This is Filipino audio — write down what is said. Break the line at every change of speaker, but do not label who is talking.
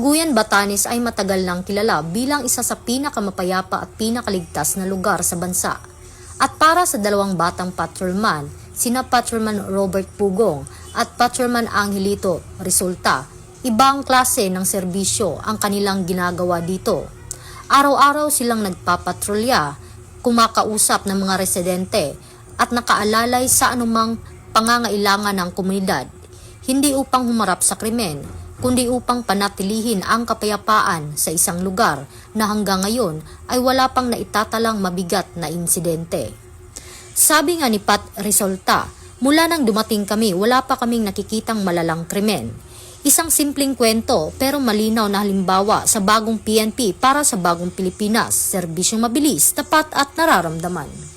Cagayan, Batanes ay matagal nang kilala bilang isa sa pinakamapayapa at pinakaligtas na lugar sa bansa. At para sa dalawang batang patrolman, sina Patrolman Robert Pugong at Patrolman Angelito Resulta, ibang klase ng serbisyo ang kanilang ginagawa dito. Araw-araw silang nagpapatrolya, kumakausap ng mga residente at nakaalalay sa anumang pangangailangan ng komunidad, hindi upang humarap sa krimen, kundi upang panatilihin ang kapayapaan sa isang lugar na hanggang ngayon ay wala pang naitatalang mabigat na insidente. Sabi nga ni Pat Resulta, mula nang dumating kami wala pa kaming nakikitang malalang krimen. Isang simpleng kwento pero malinaw na halimbawa sa bagong PNP para sa bagong Pilipinas, serbisyong mabilis, tapat at nararamdaman.